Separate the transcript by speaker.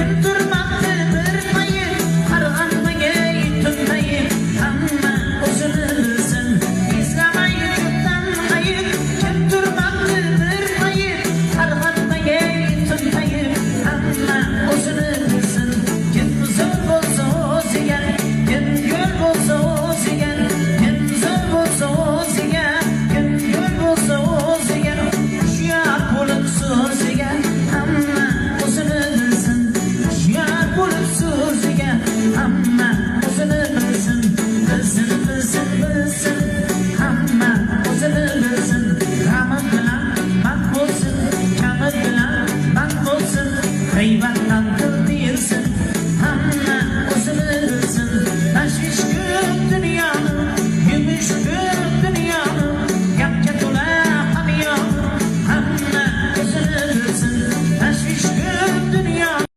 Speaker 1: kim turmakta bir payı, arg'anmaga tunmayı, hamma o'zini bilsin, izlamay ko'pdan qayib. Kim turmakta bir payı, arg'anmaga tunmayı, hamma o'zini bilsin. Kim zo'r bo'lsa o'ziga, kim yo'l bo'lsa o'ziga, kim zo'r bo'lsa o'ziga, kim yo'l bo'lsa o'ziga, hushyor bo'lib so'ziga, hamma o'zini bilsin. Hushyor bo'lib so'ziga, hamma o'zini bilsin. Bilsin, bilsin, bilsin, hamma o'zini bilsin. G'ami bilan band bo'lsin, kami bilan band bo'lsin, g'iybatdan